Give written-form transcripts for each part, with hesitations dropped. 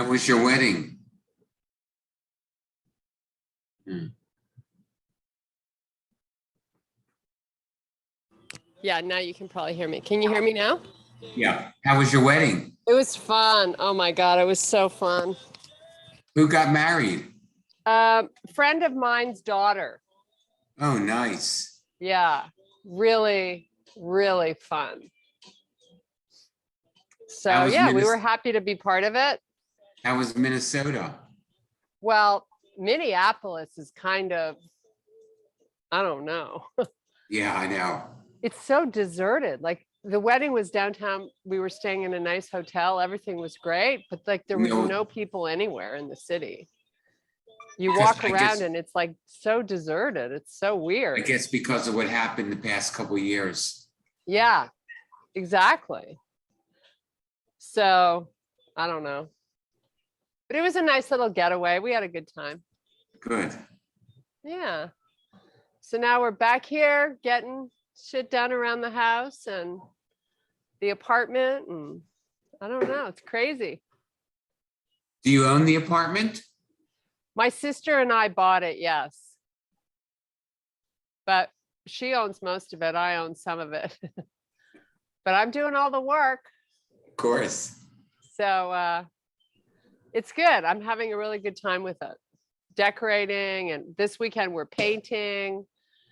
How was your wedding? Hmm. Yeah, now you can probably hear me. Can you hear me now? Yeah. How was your wedding? It was fun. Oh my God, it was so fun. Who got married? Friend of mine's daughter. Oh, nice. Yeah, really, really fun. So How was yeah, we were Minnesota? happy to be part of it. How was Minnesota? Well, Minneapolis is kind of, I don't know. Yeah, I know. It's so deserted. Like the wedding was downtown. We were staying in a nice hotel. Everything was great, but like there was No, no people anywhere in the city. You because walk around and it's like so deserted. It's so I weird. guess because of what happened the past couple of years. Yeah, exactly. So I don't know. But it was a nice little getaway. We had a good time. Good. Yeah. So now we're back here getting shit done around the house and the apartment. And I don't know. It's crazy. Do you own the apartment? My sister and I bought it, yes. But she owns most of it. I own some of it. But I'm doing all the work. Of course. So it's good. I'm having a really good time with it. Decorating, and this weekend we're painting.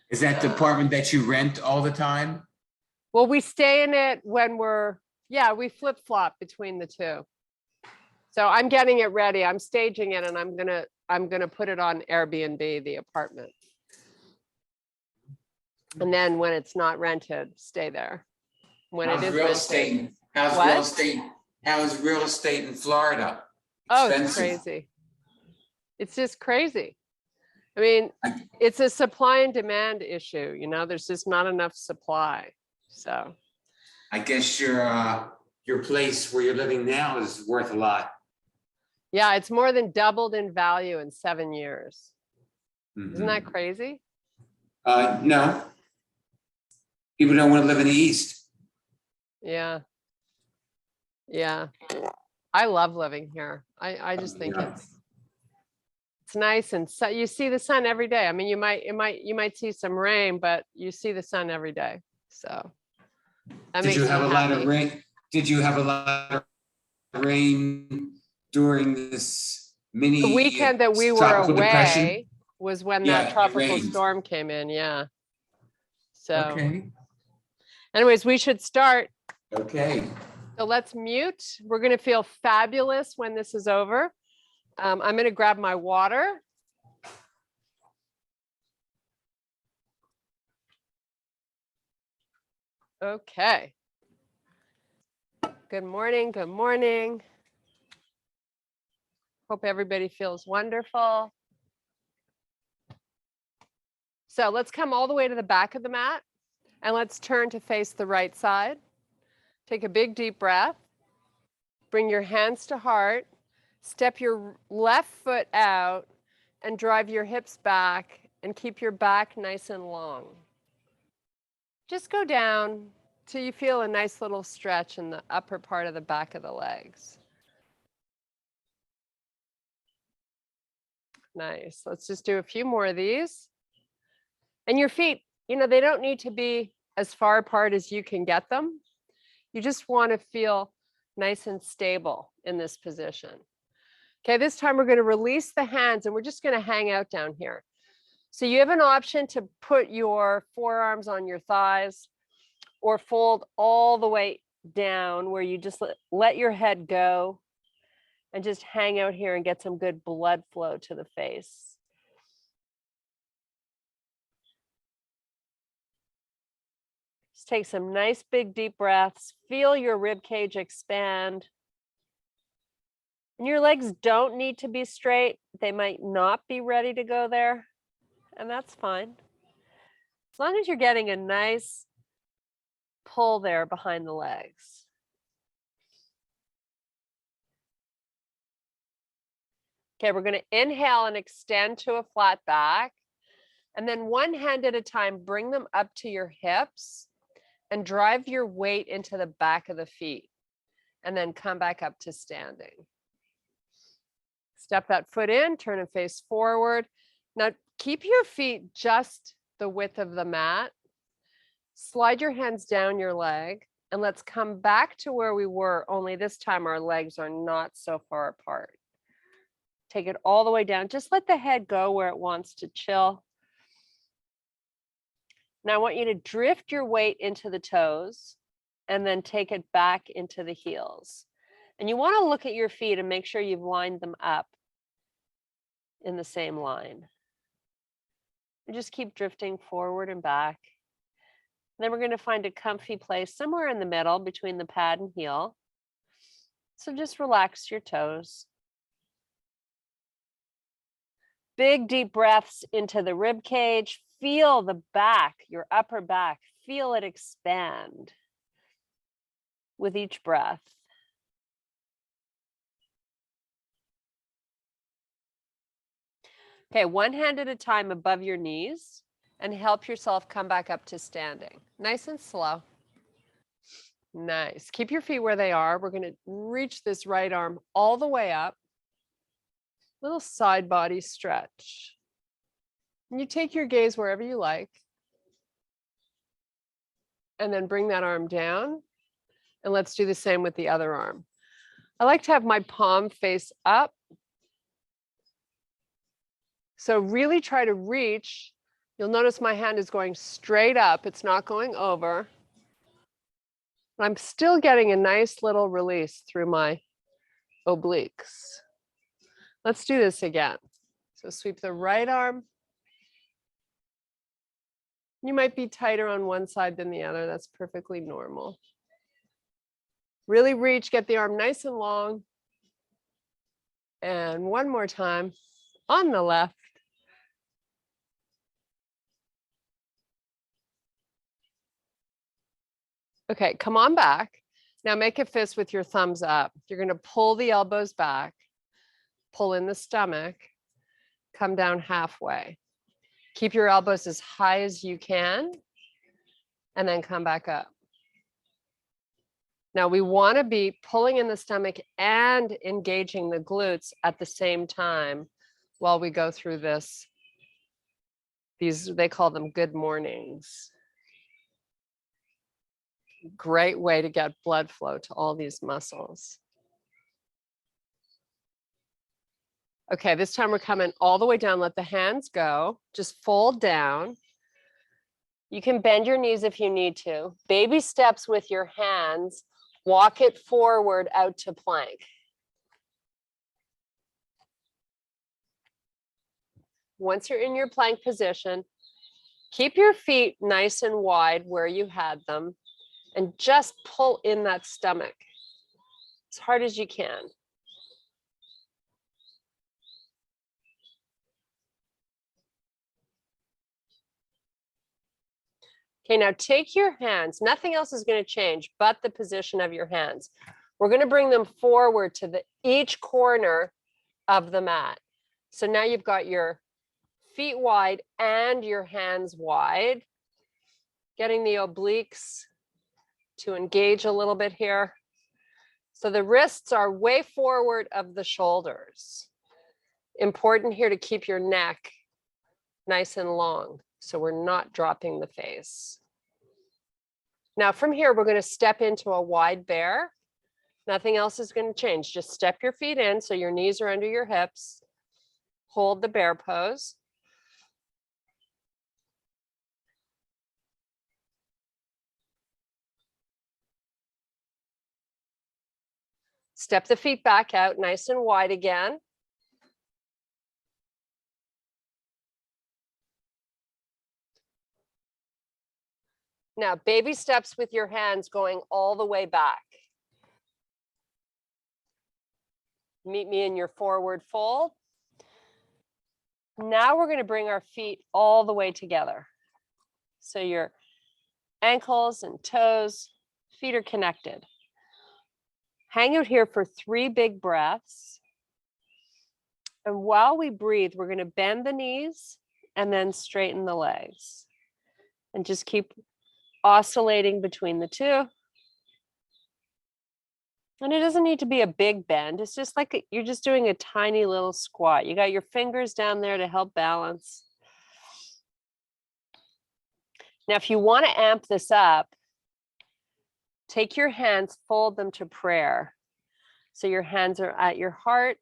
Is that the apartment that you rent all the time? Well, we stay in it when we flip-flop between the two. So I'm getting it ready. I'm staging it and I'm gonna put it on Airbnb, the apartment. And then when it's not rented, stay there. When it is rented. How's What? real estate? How is real estate in Florida? Oh, it's Expensive. crazy. It's just crazy. I mean, it's a supply and demand issue, you know, there's just not enough supply. So I guess your place where you're living now is worth a lot. yeah, it's more than doubled in value in 7 years. Isn't that Mhm. crazy? No. People don't want to live in the East. Yeah. Yeah. I love living here. I just think Yeah. it's nice, and so you see the sun every day. I mean, you might see some rain, but you see the sun every day. So that Did makes you me have a lot of happy. rain? Did you have a lot of rain during this The mini weekend that we were tropical depression? away was when that Yeah, it tropical rained. storm came in. Yeah. So Okay. anyways, we should start. Okay. So let's mute. We're going to feel fabulous when this is over. I'm going to grab my water. Okay. Good morning. Good morning. Hope everybody feels wonderful. So let's come all the way to the back of the mat and let's turn to face the right side. Take a big deep breath. Bring your hands to heart. Step your left foot out and drive your hips back and keep your back nice and long. Just go down till you feel a nice little stretch in the upper part of the back of the legs. Nice. Let's just do a few more of these. And your feet, you know, they don't need to be as far apart as you can get them. You just want to feel nice and stable in this position. Okay, this time we're going to release the hands and we're just going to hang out down here. So you have an option to put your forearms on your thighs or fold all the way down where you just let your head go and just hang out here and get some good blood flow to the face. Just take some nice big deep breaths. Feel your rib cage expand. And your legs don't need to be straight. They might not be ready to go there, and that's fine. As long as you're getting a nice pull there behind the legs. Okay, we're going to inhale and extend to a flat back. And then one hand at a time, bring them up to your hips and drive your weight into the back of the feet. And then come back up to standing. Step that foot in, turn and face forward. Now keep your feet just the width of the mat. Slide your hands down your leg and let's come back to where we were, only this time our legs are not so far apart. Take it all the way down. Just let the head go where it wants to chill. Now I want you to drift your weight into the toes and then take it back into the heels. And you want to look at your feet and make sure you've lined them up in the same line. And just keep drifting forward and back. And then we're going to find a comfy place somewhere in the middle between the pad and heel. So just relax your toes. Big deep breaths into the rib cage. Feel the back, your upper back, feel it expand with each breath. Okay, one hand at a time above your knees and help yourself come back up to standing. Nice and slow. Nice. Keep your feet where they are. We're going to reach this right arm all the way up. Little side body stretch. And you take your gaze wherever you like. And then bring that arm down. And let's do the same with the other arm. I like to have my palm face up. So really try to reach. You'll notice my hand is going straight up. It's not going over. I'm still getting a nice little release through my obliques. Let's do this again. So sweep the right arm. You might be tighter on one side than the other. That's perfectly normal. Really reach, get the arm nice and long. And one more time on the left. Okay, come on back. Now make a fist with your thumbs up. You're going to pull the elbows back, pull in the stomach, come down halfway. Keep your elbows as high as you can, and then come back up. Now we want to be pulling in the stomach and engaging the glutes at the same time while we go through this. They call them good mornings. Great way to get blood flow to all these muscles. Okay, this time we're coming all the way down. Let the hands go. Just fold down. You can bend your knees if you need to. Baby steps with your hands. Walk it forward out to plank. Once you're in your plank position, keep your feet nice and wide where you had them. And just pull in that stomach as hard as you can. Okay, now take your hands. Nothing else is going to change but the position of your hands. We're going to bring them forward to each corner of the mat. So now you've got your feet wide and your hands wide. Getting the obliques to engage a little bit here. So the wrists are way forward of the shoulders. Important here to keep your neck nice and long so we're not dropping the face. Now from here, we're going to step into a wide bear. Nothing else is going to change. Just step your feet in so your knees are under your hips. Hold the bear pose. Step the feet back out nice and wide again. Now, baby steps with your hands going all the way back. Meet me in your forward fold. Now we're going to bring our feet all the way together. So your ankles and toes, feet are connected. Hang out here for 3 big breaths. And while we breathe, we're going to bend the knees and then straighten the legs. And just keep oscillating between the two. And it doesn't need to be a big bend. It's just like you're just doing a tiny little squat. You got your fingers down there to help balance. Now, if you want to amp this up, take your hands, fold them to prayer. So your hands are at your heart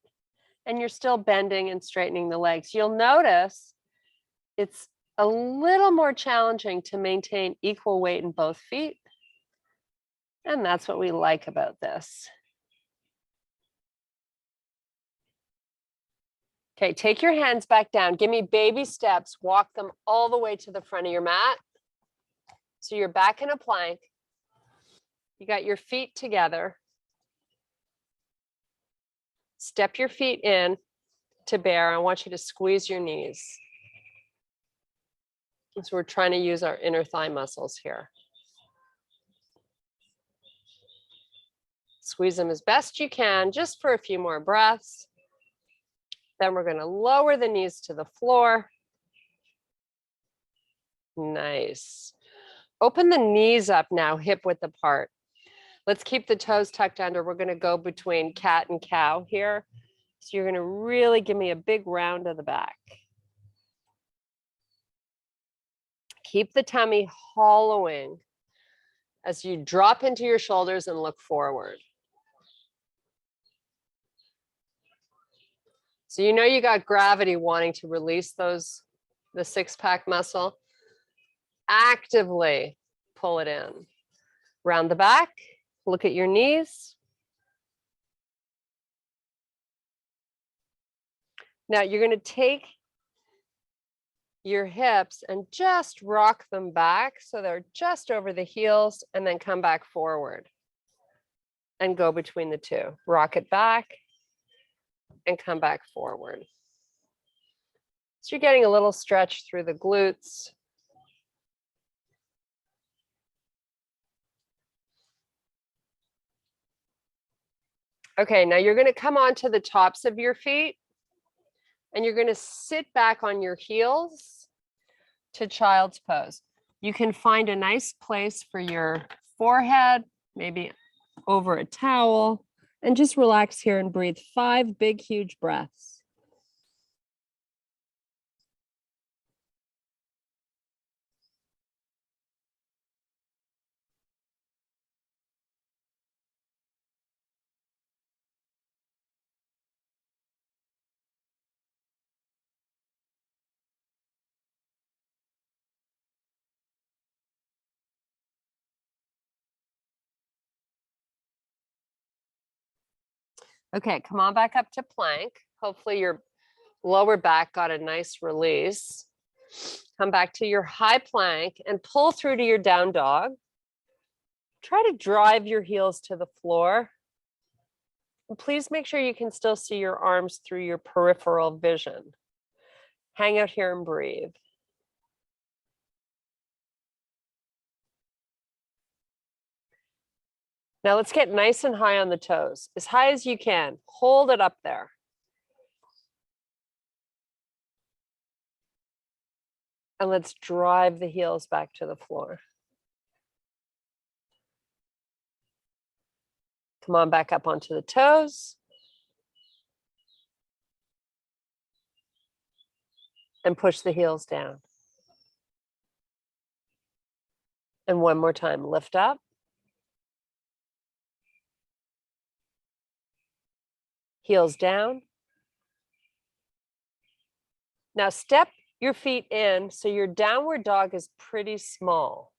and you're still bending and straightening the legs. You'll notice it's a little more challenging to maintain equal weight in both feet. And that's what we like about this. Okay, take your hands back down. Give me baby steps. Walk them all the way to the front of your mat. So you're back in a plank. You got your feet together. Step your feet in to bear. I want you to squeeze your knees. So we're trying to use our inner thigh muscles here. Squeeze them as best you can, just for a few more breaths. Then we're going to lower the knees to the floor. Nice. Open the knees up now, hip width apart. Let's keep the toes tucked under. We're going to go between cat and cow here. So you're going to really give me a big round of the back. Keep the tummy hollowing as you drop into your shoulders and look forward. So you know you got gravity wanting to release the six-pack muscle. Actively pull it in. Round the back, look at your knees. Now you're going to take your hips and just rock them back so they're just over the heels, and then come back forward and go between the two. Rock it back and come back forward. So you're getting a little stretch through the glutes. Okay, now you're going to come onto the tops of your feet and you're going to sit back on your heels to child's pose. You can find a nice place for your forehead, maybe over a towel, and just relax here and breathe 5 big, huge breaths. Okay, come on back up to plank. Hopefully your lower back got a nice release. Come back to your high plank and pull through to your down dog. Try to drive your heels to the floor. And please make sure you can still see your arms through your peripheral vision. Hang out here and breathe. Now let's get nice and high on the toes, as high as you can. Hold it up there. And let's drive the heels back to the floor. Come on back up onto the toes. And push the heels down. And one more time, lift up. Heels down. Now step your feet in so your downward dog is pretty small.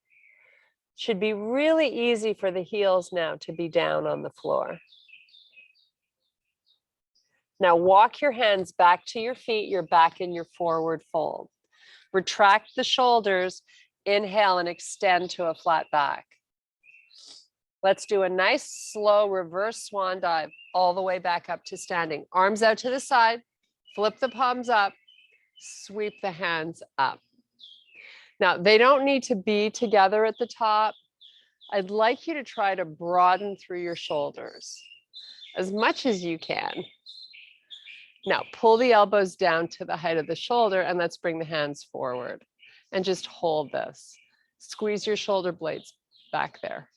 Should be really easy for the heels now to be down on the floor. Now walk your hands back to your feet. You're back in your forward fold. Retract the shoulders, inhale and extend to a flat back. Let's do a nice slow reverse swan dive all the way back up to standing. Arms out to the side, flip the palms up, sweep the hands up. Now, they don't need to be together at the top. I'd like you to try to broaden through your shoulders as much as you can. Now, pull the elbows down to the height of the shoulder and let's bring the hands forward and just hold this. Squeeze your shoulder blades back there.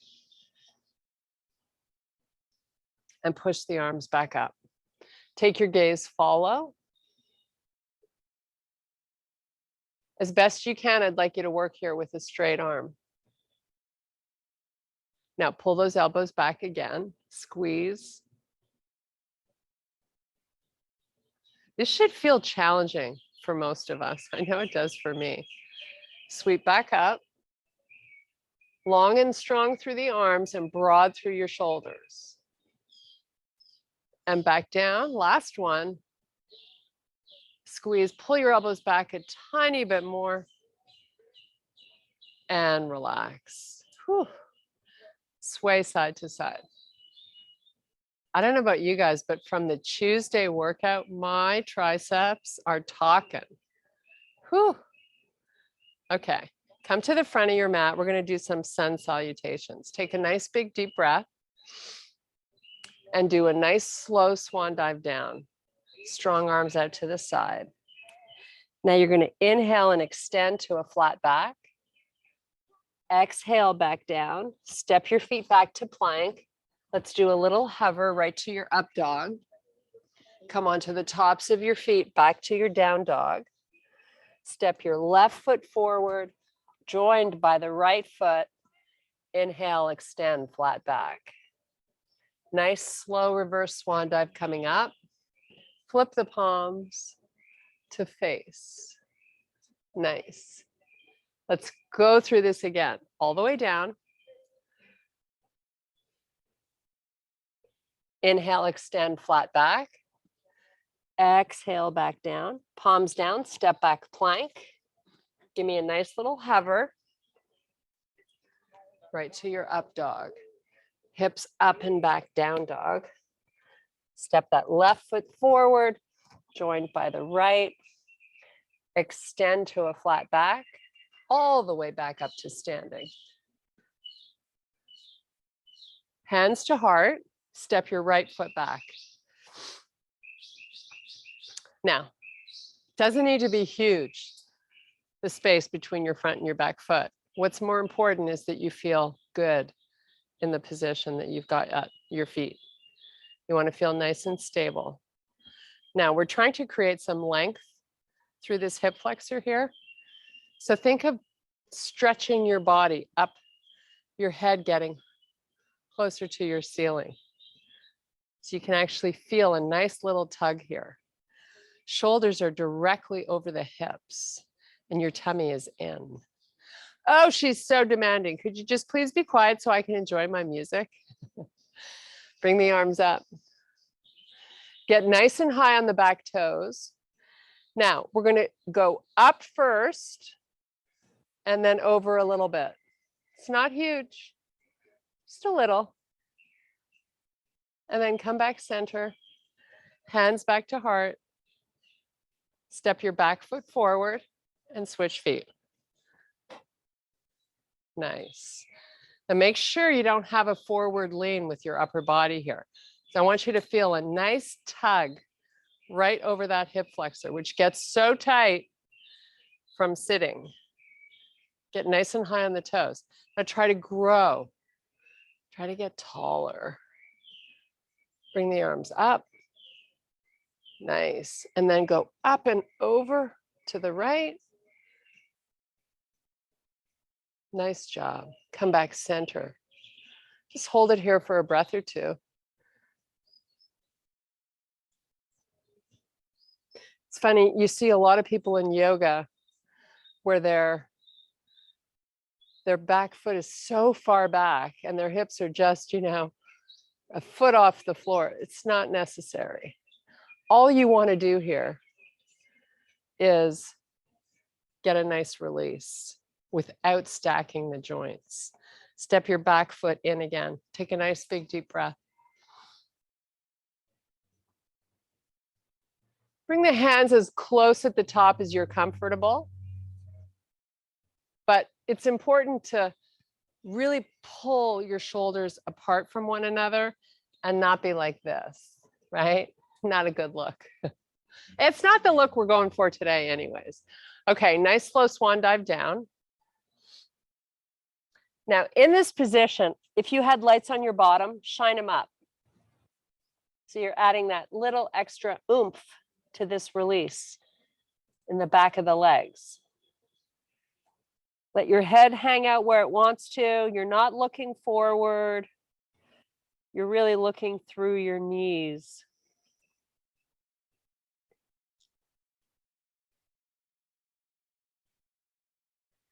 and push the arms back up. Take your gaze, follow. As best you can, I'd like you to work here with a straight arm. Now pull those elbows back again, squeeze. This should feel challenging for most of us. I know it does for me. Sweep back up, long and strong through the arms and broad through your shoulders. And back down, last one. Squeeze, pull your elbows back a tiny bit more and relax. Whew. Sway side to side. I don't know about you guys, but from the Tuesday workout, my triceps are talking. Whew. Okay, come to the front of your mat. We're going to do some sun salutations. Take a nice big deep breath and do a nice slow swan dive down. Strong arms out to the side. Now you're going to inhale and extend to a flat back. Exhale back down. Step your feet back to plank. Let's do a little hover right to your up dog. Come onto the tops of your feet back to your down dog. Step your left foot forward, joined by the right foot. Inhale, extend, flat back. Nice slow reverse swan dive coming up. Flip the palms to face. Nice. Let's go through this again, all the way down. Inhale, extend, flat back. Exhale, back down. Palms down, step back, plank. Give me a nice little hover. Right to your up dog. Hips up and back, down dog. Step that left foot forward, joined by the right. Extend to a flat back, all the way back up to standing. Hands to heart, step your right foot back. Now, doesn't need to be huge, the space between your front and your back foot. What's more important is that you feel good in the position that you've got at your feet. You want to feel nice and stable. Now we're trying to create some length through this hip flexor here. So think of stretching your body up, your head getting closer to your ceiling. So you can actually feel a nice little tug here. Shoulders are directly over the hips and your tummy is in. Oh, she's so demanding. Could you just please be quiet so I can enjoy my music? Bring the arms up. Get nice and high on the back toes. Now we're going to go up first and then over a little bit. It's not huge, just a little. And then come back center, hands back to heart. Step your back foot forward and switch feet. Nice. And make sure you don't have a forward lean with your upper body here. So I want you to feel a nice tug right over that hip flexor, which gets so tight from sitting. Get nice and high on the toes. Now try to grow. Try to get taller. Bring the arms up. Nice. And then go up and over to the right. Nice job. Come back center. Just hold it here for a breath or two. It's funny, you see a lot of people in yoga where their back foot is so far back and their hips are just, a foot off the floor. It's not necessary. All you want to do here is get a nice release without stacking the joints. Step your back foot in again. Take a nice big deep breath. Bring the hands as close at the top as you're comfortable. But it's important to really pull your shoulders apart from one another and not be like this, right? Not a good look. It's not the look we're going for today anyways. Okay, nice slow swan dive down. Now in this position, if you had lights on your bottom, shine them up. So you're adding that little extra oomph to this release in the back of the legs. Let your head hang out where it wants to. You're not looking forward. You're really looking through your knees.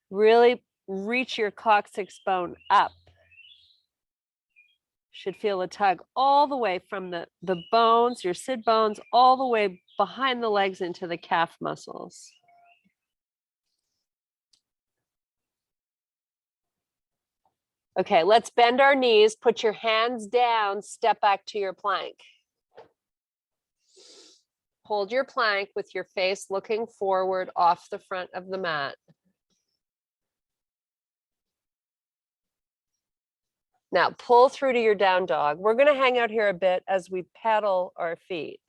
Really reach your coccyx bone up. Should feel a tug all the way from the bones, your sit bones, all the way behind the legs into the calf muscles. Okay, let's bend our knees, put your hands down, step back to your plank. Hold your plank with your face looking forward off the front of the mat. Now pull through to your down dog. We're going to hang out here a bit as we pedal our feet.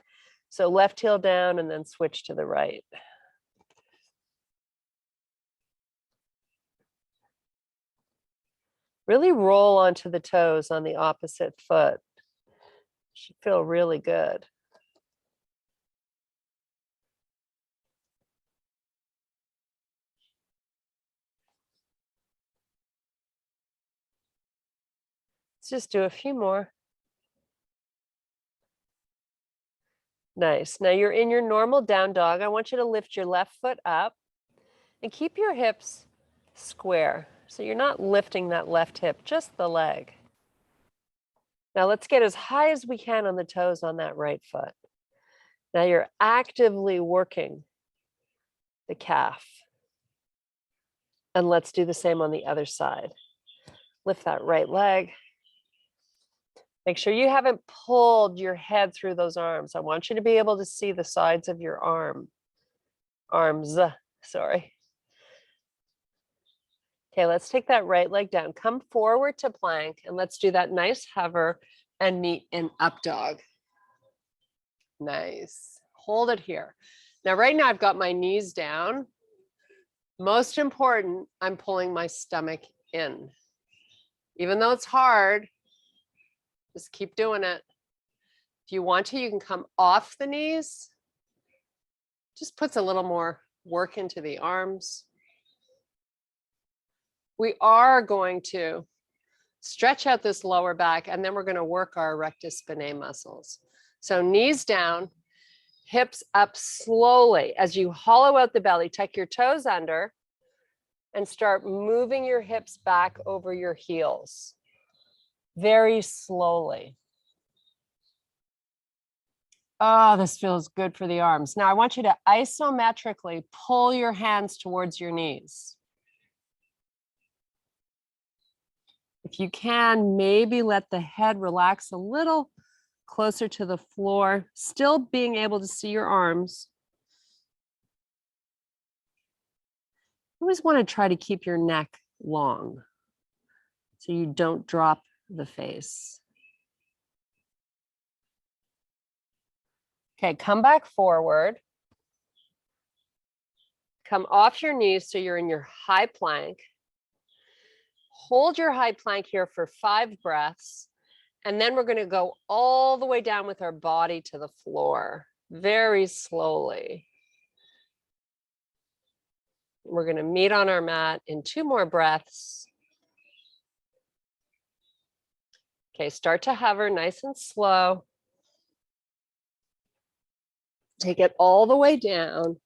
So left heel down and then switch to the right. Really roll onto the toes on the opposite foot. Should feel really good. Let's just do a few more. Nice. Now you're in your normal down dog. I want you to lift your left foot up and keep your hips square. So you're not lifting that left hip, just the leg. Now let's get as high as we can on the toes on that right foot. Now you're actively working the calf. And let's do the same on the other side. Lift that right leg. Make sure you haven't pulled your head through those arms. I want you to be able to see the sides of your arms, sorry. Okay, let's take that right leg down. Come forward to plank and let's do that nice hover and meet in up dog. Nice. Hold it here. Now, right now I've got my knees down. Most important, I'm pulling my stomach in. Even though it's hard, just keep doing it. If you want to, you can come off the knees. Just puts a little more work into the arms. We are going to stretch out this lower back and then we're going to work our rectus spinae muscles. So knees down, hips up slowly. As you hollow out the belly, tuck your toes under and start moving your hips back over your heels. Very slowly. Oh, this feels good for the arms. Now I want you to isometrically pull your hands towards your knees. If you can, maybe let the head relax a little closer to the floor, still being able to see your arms. You always want to try to keep your neck long so you don't drop the face. Okay, come back forward. Come off your knees so you're in your high plank. Hold your high plank here for 5 breaths. And then we're going to go all the way down with our body to the floor, very slowly. We're going to meet on our mat in 2 more breaths. Okay, start to hover nice and slow. Take it all the way down.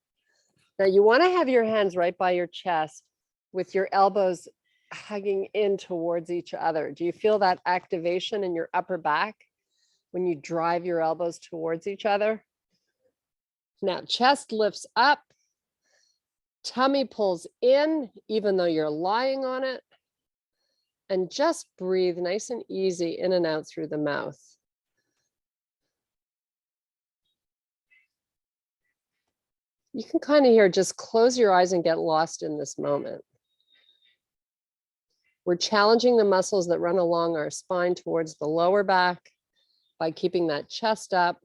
Now you want to have your hands right by your chest with your elbows hugging in towards each other. Do you feel that activation in your upper back when you drive your elbows towards each other? Now chest lifts up, tummy pulls in even though you're lying on it, and just breathe nice and easy in and out through the mouth. You can kind of hear, just close your eyes and get lost in this moment. We're challenging the muscles that run along our spine towards the lower back by keeping that chest up.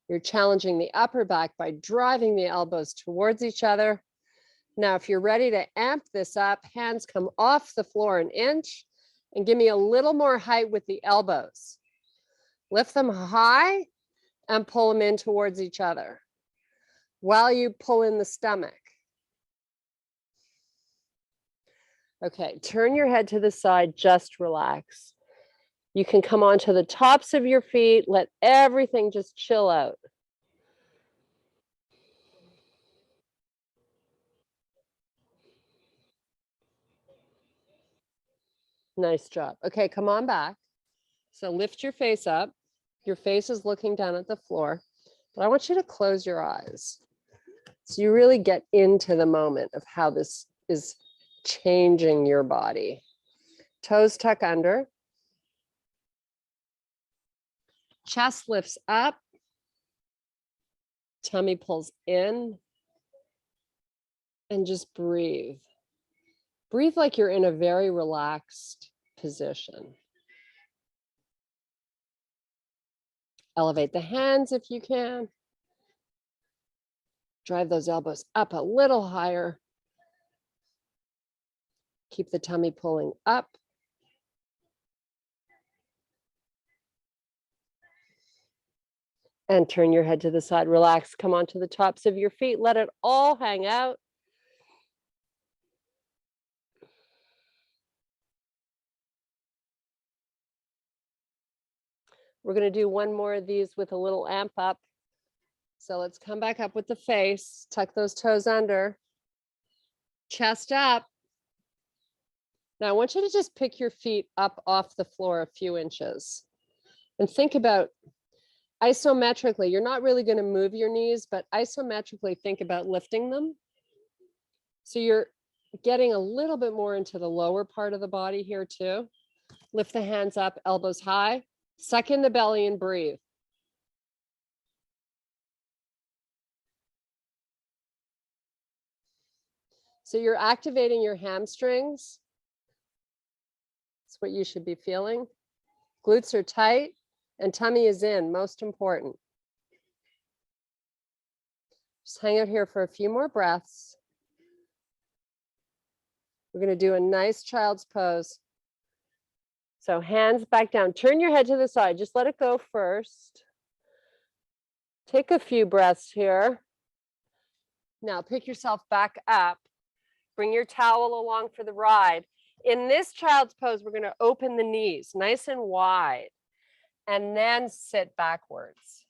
You're challenging the upper back by driving the elbows towards each other. Now, if you're ready to amp this up, hands come off the floor an inch and give me a little more height with the elbows. Lift them high and pull them in towards each other while you pull in the stomach. Okay, turn your head to the side, just relax. You can come onto the tops of your feet, let everything just chill out. Nice job. Okay, come on back. So lift your face up. Your face is looking down at the floor, but I want you to close your eyes. So you really get into the moment of how this is changing your body. Toes tuck under. Chest lifts up. Tummy pulls in. And just breathe. Breathe like you're in a very relaxed position. Elevate the hands if you can. Drive those elbows up a little higher. Keep the tummy pulling up. And turn your head to the side. Relax. Come onto the tops of your feet. Let it all hang out. We're going to do one more of these with a little amp up. So let's come back up with the face. Tuck those toes under. Chest up. Now I want you to just pick your feet up off the floor a few inches. And think about isometrically. You're not really going to move your knees, but isometrically think about lifting them. So you're getting a little bit more into the lower part of the body here too. Lift the hands up, elbows high. Suck in the belly and breathe. So you're activating your hamstrings. That's what you should be feeling. Glutes are tight and tummy is in, most important. Just hang out here for a few more breaths. We're going to do a nice child's pose. So hands back down. Turn your head to the side. Just let it go first. Take a few breaths here. Now pick yourself back up. Bring your towel along for the ride. In this child's pose, we're going to open the knees nice and wide and then sit backwards.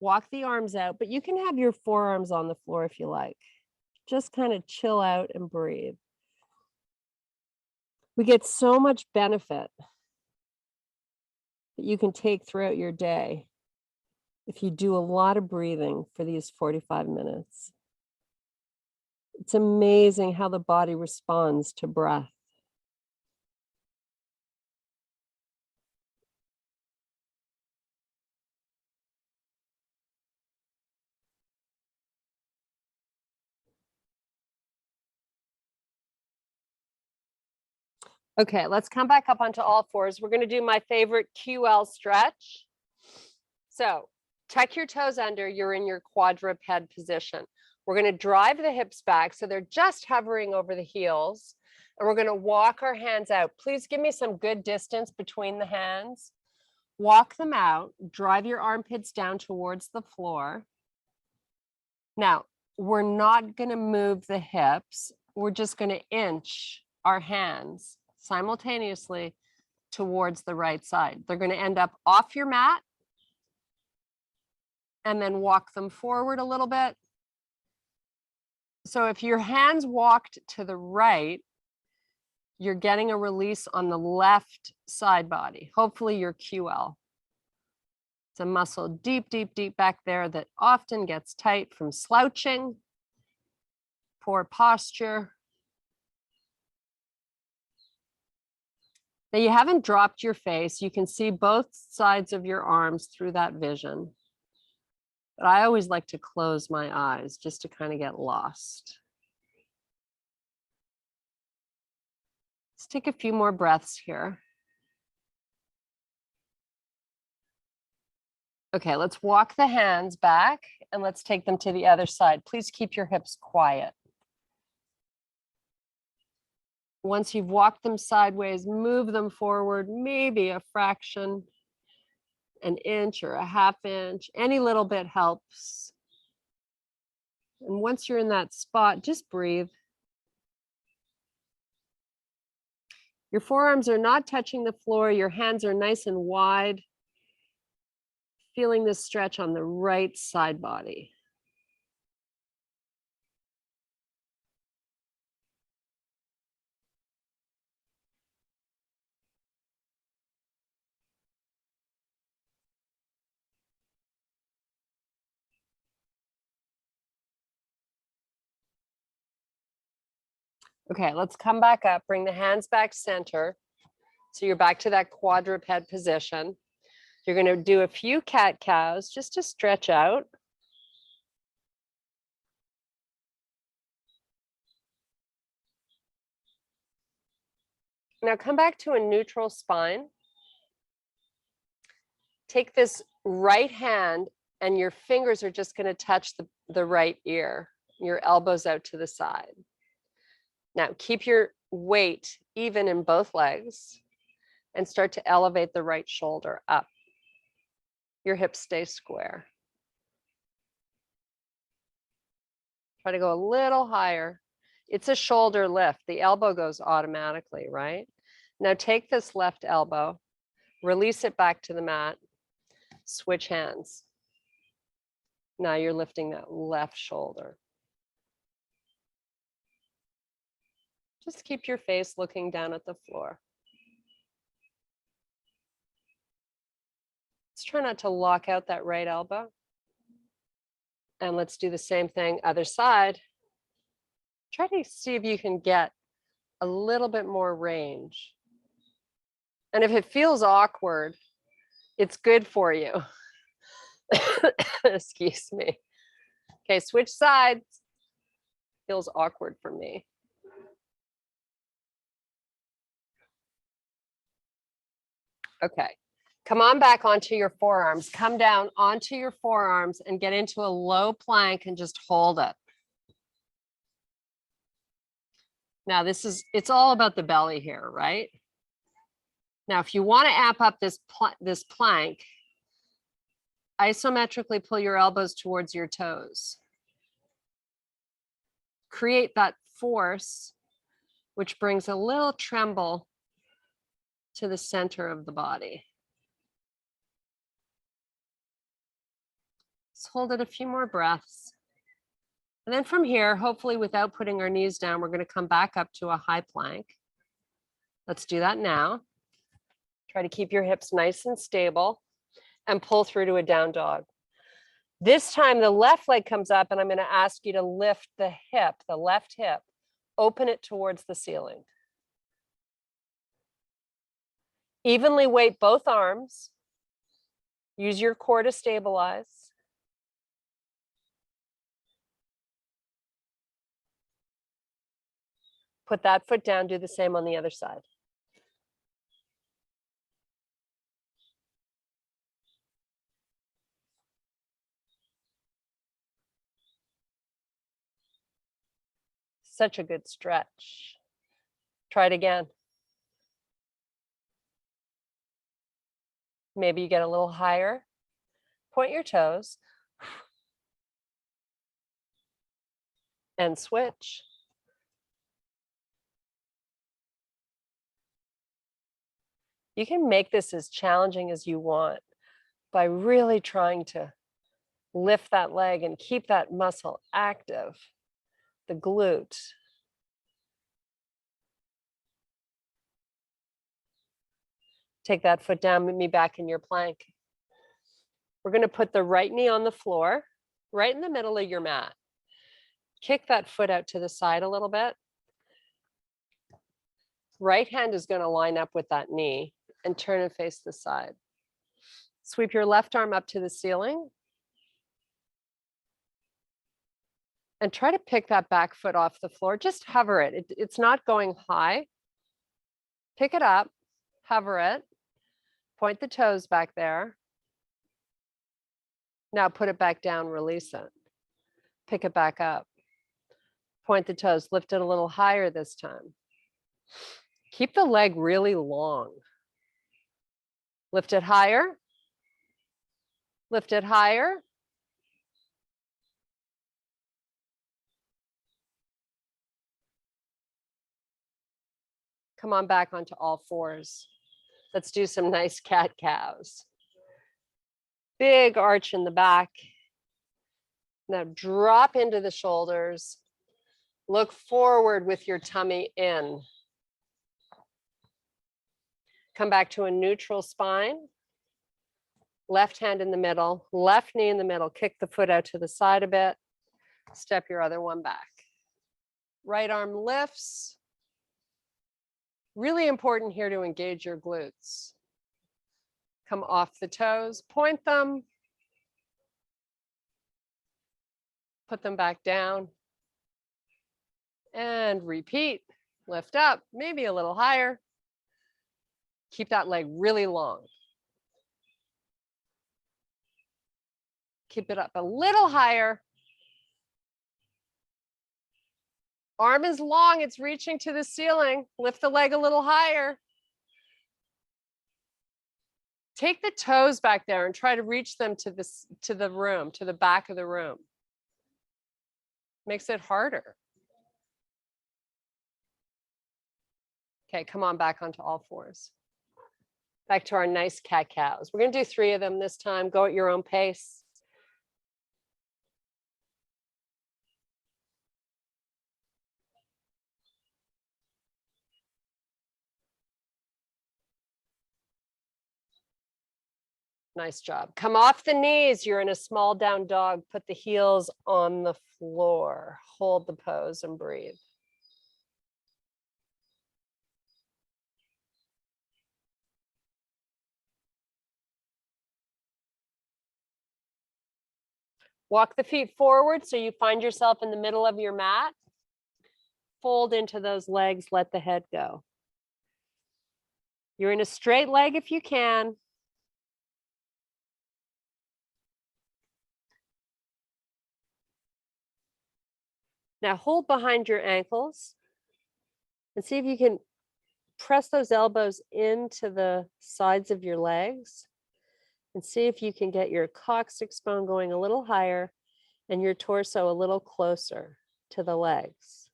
Walk the arms out, but you can have your forearms on the floor if you like. Just kind of chill out and breathe. We get so much benefit that you can take throughout your day if you do a lot of breathing for these 45 minutes. It's amazing how the body responds to breath. Okay, let's come back up onto all fours. We're going to do my favorite QL stretch. So tuck your toes under, you're in your quadruped position. We're going to drive the hips back so they're just hovering over the heels. And we're going to walk our hands out. Please give me some good distance between the hands. Walk them out, drive your armpits down towards the floor. Now, we're not going to move the hips. We're just going to inch our hands simultaneously towards the right side. They're going to end up off your mat and then walk them forward a little bit. So if your hands walked to the right, you're getting a release on the left side body, hopefully your QL. It's a muscle deep, deep, deep back there that often gets tight from slouching, poor posture. Now you haven't dropped your face. You can see both sides of your arms through that vision. But I always like to close my eyes just to kind of get lost. Let's take a few more breaths here. Okay, let's walk the hands back and let's take them to the other side. Please keep your hips quiet. Once you've walked them sideways, move them forward, maybe a fraction. an inch or a half inch. Any little bit helps. And once you're in that spot, just breathe. Your forearms are not touching the floor. Your hands are nice and wide. Feeling this stretch on the right side body. Okay, let's come back up. Bring the hands back center. So you're back to that quadruped position. You're going to do a few cat cows just to stretch out. Now come back to a neutral spine. Take this right hand and your fingers are just going to touch the right ear. Your elbows out to the side. Now keep your weight even in both legs and start to elevate the right shoulder up. Your hips stay square. Try to go a little higher. It's a shoulder lift. The elbow goes automatically, right? Now take this left elbow, release it back to the mat, switch hands. Now you're lifting that left shoulder. Just keep your face looking down at the floor. Let's try not to lock out that right elbow. And let's do the same thing, other side. Try to see if you can get a little bit more range. And if it feels awkward, it's good for you. Excuse me. Okay, switch sides. Feels awkward for me. Okay, come on back onto your forearms. Come down onto your forearms and get into a low plank and just hold it. Now it's all about the belly here, right? Now, if you want to amp up this plank, isometrically pull your elbows towards your toes. Create that force, which brings a little tremble to the center of the body. Let's hold it a few more breaths. And then from here, hopefully without putting our knees down, we're going to come back up to a high plank. Let's do that now. Try to keep your hips nice and stable and pull through to a down dog. This time the left leg comes up and I'm going to ask you to lift the hip, the left hip, open it towards the ceiling. Evenly weight both arms. Use your core to stabilize. Put that foot down, do the same on the other side. Such a good stretch. Try it again. Maybe you get a little higher. Point your toes. And switch. You can make this as challenging as you want by really trying to lift that leg and keep that muscle active, the glute. Take that foot down, meet me back in your plank. We're going to put the right knee on the floor, right in the middle of your mat. Kick that foot out to the side a little bit. Right hand is going to line up with that knee and turn and face the side. Sweep your left arm up to the ceiling. And try to pick that back foot off the floor. Just hover it. It's not going high. Pick it up, hover it, point the toes back there. Now put it back down, release it. Pick it back up. Point the toes, lift it a little higher this time. Keep the leg really long. Lift it higher. Lift it higher. Come on back onto all fours. Let's do some nice cat cows. Big arch in the back. Now drop into the shoulders. Look forward with your tummy in. Come back to a neutral spine. Left hand in the middle, left knee in the middle. Kick the foot out to the side a bit. Step your other one back. Right arm lifts. Really important here to engage your glutes. Come off the toes, point them. Put them back down. And repeat. Lift up, maybe a little higher. Keep that leg really long. Keep it up a little higher. Arm is long, it's reaching to the ceiling. Lift the leg a little higher. Take the toes back there and try to reach them to the room, to the back of the room. Makes it harder. Okay, come on back onto all fours. Back to our nice cat cows. We're going to do 3 of them this time. Go at your own pace. Nice job. Come off the knees. You're in a small down dog. Put the heels on the floor. Hold the pose and breathe. Walk the feet forward so you find yourself in the middle of your mat. Fold into those legs, let the head go. You're in a straight leg if you can. Now hold behind your ankles and see if you can press those elbows into the sides of your legs and see if you can get your coccyx bone going a little higher and your torso a little closer to the legs.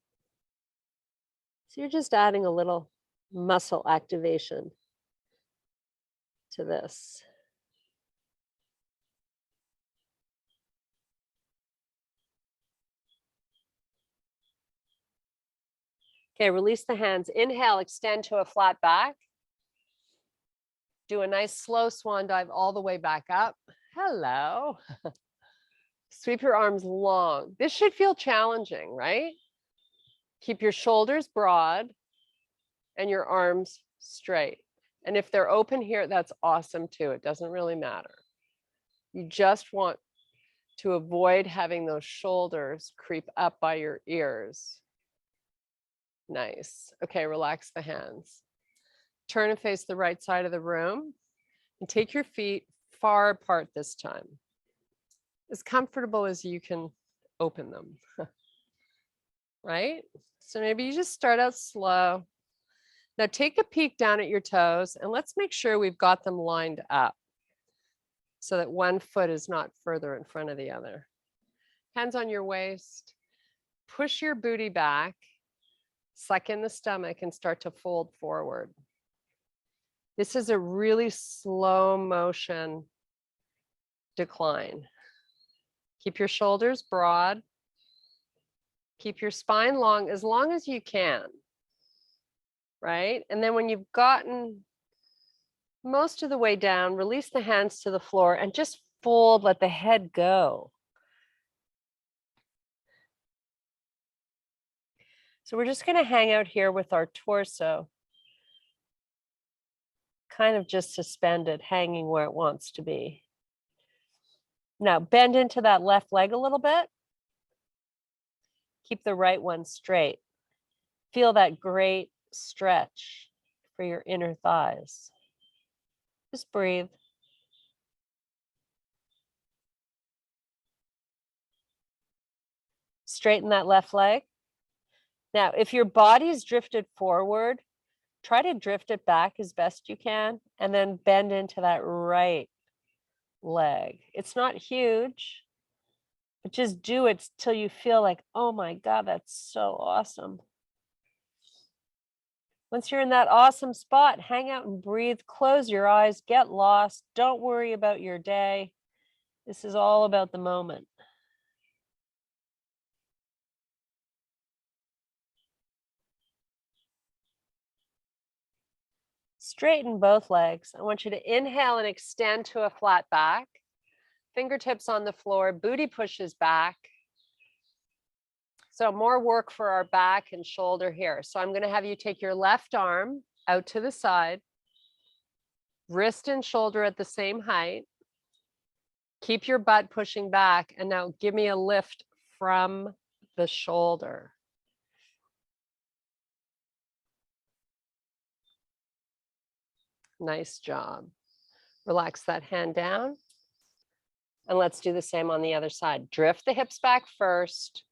So you're just adding a little muscle activation to this. Okay, release the hands. Inhale, extend to a flat back. Do a nice slow swan dive all the way back up. Hello. Sweep your arms long. This should feel challenging, right? Keep your shoulders broad and your arms straight. And if they're open here, that's awesome too. It doesn't really matter. You just want to avoid having those shoulders creep up by your ears. Nice. Okay, relax the hands. Turn and face the right side of the room and take your feet far apart this time. As comfortable as you can open them, right? So maybe you just start out slow. Now take a peek down at your toes and let's make sure we've got them lined up so that one foot is not further in front of the other. Hands on your waist, push your booty back, suck in the stomach and start to fold forward. This is a really slow motion decline. Keep your shoulders broad. Keep your spine long as you can, right? And then when you've gotten most of the way down, release the hands to the floor and just fold, let the head go. So we're just going to hang out here with our torso kind of just suspended, hanging where it wants to be. Now bend into that left leg a little bit. Keep the right one straight. Feel that great stretch for your inner thighs. Just breathe. Straighten that left leg. Now, if your body's drifted forward, try to drift it back as best you can and then bend into that right leg. It's not huge, but just do it till you feel like, oh my God, that's so awesome. Once you're in that awesome spot, hang out and breathe, close your eyes, get lost. Don't worry about your day. This is all about the moment. Straighten both legs. I want you to inhale and extend to a flat back. Fingertips on the floor, booty pushes back. So more work for our back and shoulder here. So I'm going to have you take your left arm out to the side, wrist and shoulder at the same height. Keep your butt pushing back. And now give me a lift from the shoulder. Nice job. Relax that hand down. And let's do the same on the other side. Drift the hips back first.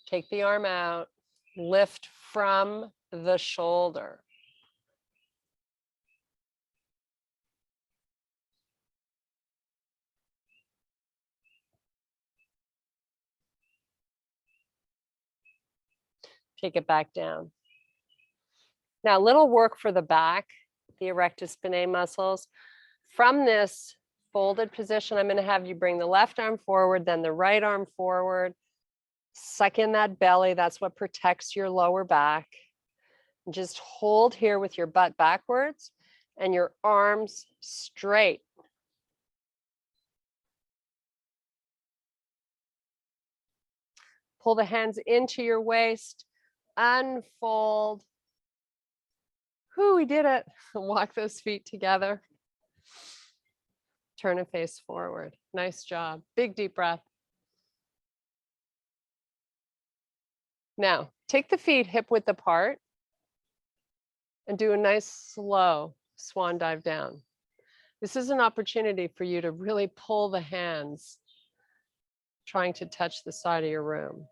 Take the arm out. Lift from the shoulder. Take it back down. Now, a little work for the back, the erectus spinae muscles. From this folded position, I'm going to have you bring the left arm forward, then the right arm forward. Suck in that belly. That's what protects your lower back. Just hold here with your butt backwards and your arms straight. Pull the hands into your waist. Unfold. Whoo, we did it. Walk those feet together. Turn and face forward. Nice job. Big deep breath. Now, take the feet hip width apart and do a nice slow swan dive down. This is an opportunity for you to really pull the hands, trying to touch the side of your room.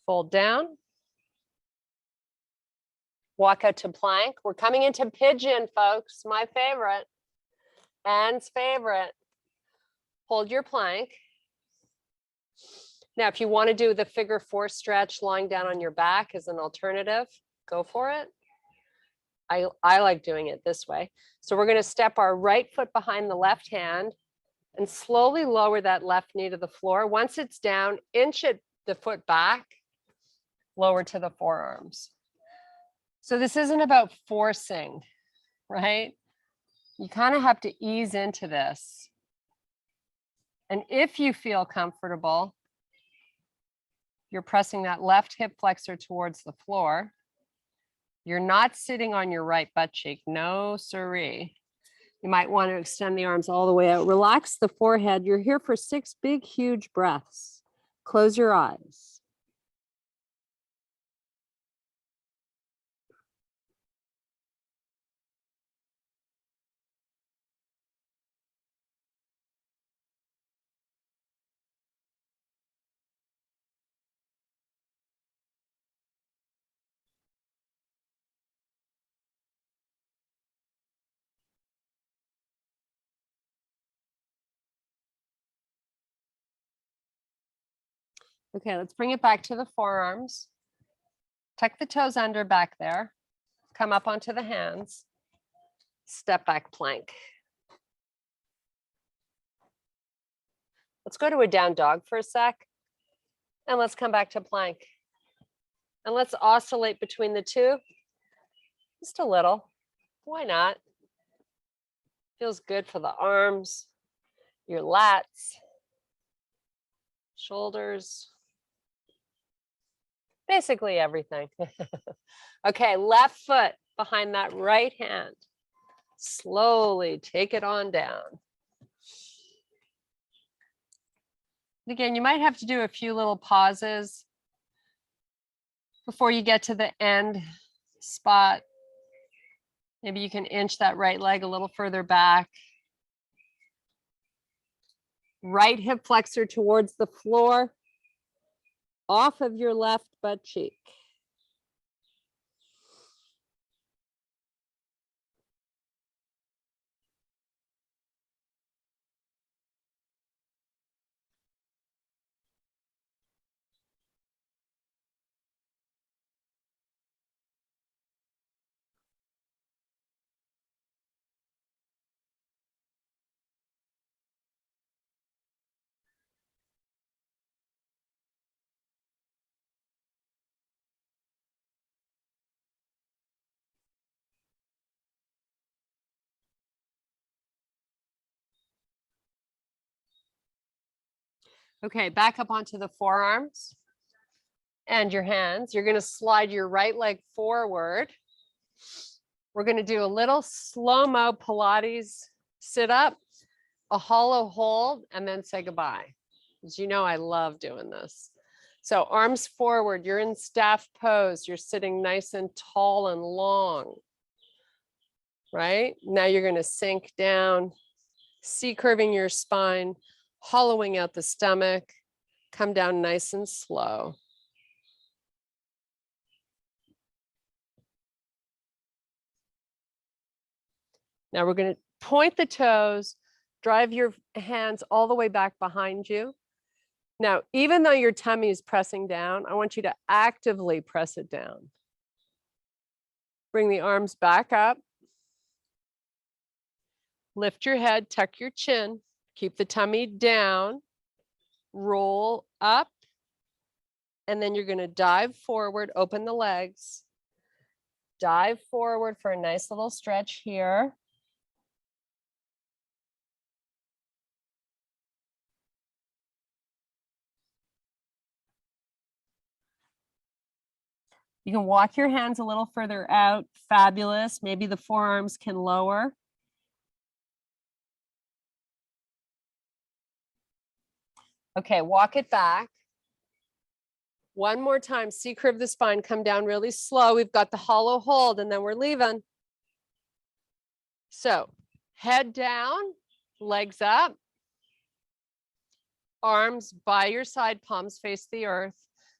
Fold down. Walk out to plank. We're coming into pigeon, folks. My favorite. Anne's favorite. Hold your plank. Now, if you want to do the figure 4 stretch lying down on your back as an alternative, go for it. I like doing it this way. So we're going to step our right foot behind the left hand and slowly lower that left knee to the floor. Once it's down, inch it the foot back, lower to the forearms. So this isn't about forcing, right? You kind of have to ease into this. And if you feel comfortable, you're pressing that left hip flexor towards the floor. You're not sitting on your right butt cheek. No siree. You might want to extend the arms all the way out. Relax the forehead. You're here for 6 big, huge breaths. Close your eyes. Okay, let's bring it back to the forearms. Tuck the toes under back there. Come up onto the hands. Step back plank. Let's go to a down dog for a sec. And let's come back to plank. And let's oscillate between the two. Just a little. Why not? Feels good for the arms, your lats, shoulders, basically everything. Okay, left foot behind that right hand. Slowly take it on down. Again, you might have to do a few little pauses before you get to the end spot. Maybe you can inch that right leg a little further back. Right hip flexor towards the floor, off of your left butt cheek. Okay, back up onto the forearms and your hands. You're going to slide your right leg forward. We're going to do a little slow-mo Pilates sit up, a hollow hold, and then say goodbye. As you know, I love doing this. So arms forward, you're in staff pose. You're sitting nice and tall and long, right? Now you're going to sink down, C-curving your spine, hollowing out the stomach, come down nice and slow. Now we're going to point the toes, drive your hands all the way back behind you. Now, even though your tummy is pressing down, I want you to actively press it down. Bring the arms back up. Lift your head, tuck your chin, keep the tummy down, roll up, and then you're going to dive forward, open the legs, dive forward for a nice little stretch here. You can walk your hands a little further out. Fabulous. Maybe the forearms can lower. Okay, walk it back. One more time, C-curve the spine, come down really slow. We've got the hollow hold and then we're leaving. So head down, legs up, arms by your side, palms face the earth.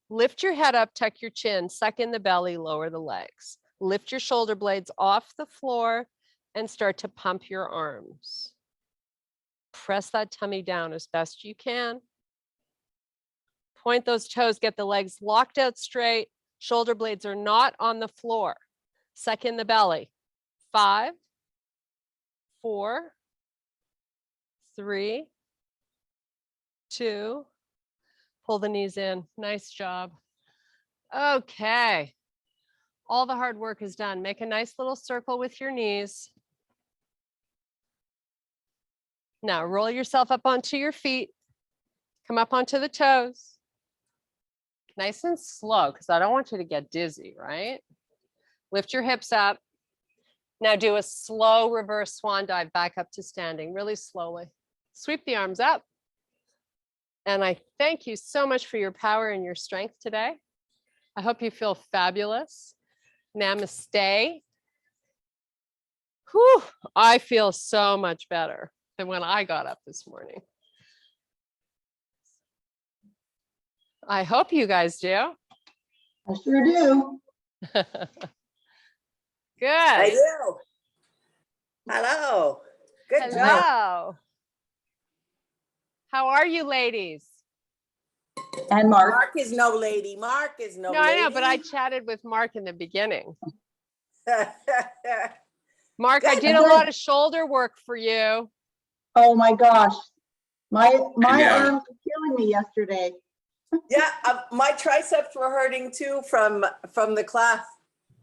Lift your head up, tuck your chin, suck in the belly, lower the legs. Lift your shoulder blades off the floor and start to pump your arms. Press that tummy down as best you can. Point those toes, get the legs locked out straight. Shoulder blades are not on the floor. Suck in the belly. 5, 4, 3, 2, pull the knees in. Nice job. Okay. All the hard work is done. Make a nice little circle with your knees. Now roll yourself up onto your feet. Come up onto the toes. Nice and slow, because I don't want you to get dizzy, right? Lift your hips up. Now do a slow reverse swan dive back up to standing, really slowly. Sweep the arms up. And I thank you so much for your power and your strength today. I hope you feel fabulous. Namaste. Whew, I feel so much better than when I got up this morning. I hope you guys do. I sure do. Good. I do. Hello. Good job. Hello. How are you, ladies? And Mark. Mark is no lady. Mark is no No, lady. I know, but I chatted with Mark in the beginning. Mark, I Good. did a lot of shoulder work for you. Oh my gosh. My Yeah. arms were killing me yesterday. Yeah, my triceps were hurting too from the class.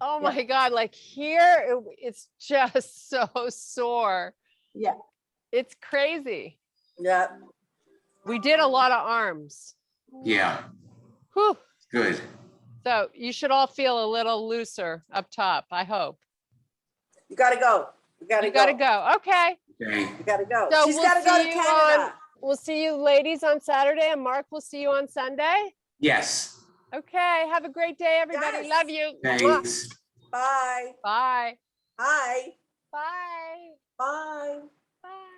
Oh my God, like here, it's just so sore. Yeah. It's crazy. Yeah. We did a lot of arms. Yeah, Whew. good. So you should all feel a little looser up top, I hope. You gotta go. You gotta You go. gotta go. Okay. Okay. You gotta go. So She's we'll gotta go see to you Canada. We'll see you ladies on Saturday, and Mark, we'll see you on Sunday. Yes, Okay. Have a great day, everybody. Yes. Love you. thanks. Bye. Bye. Hi. Bye. Bye. Bye.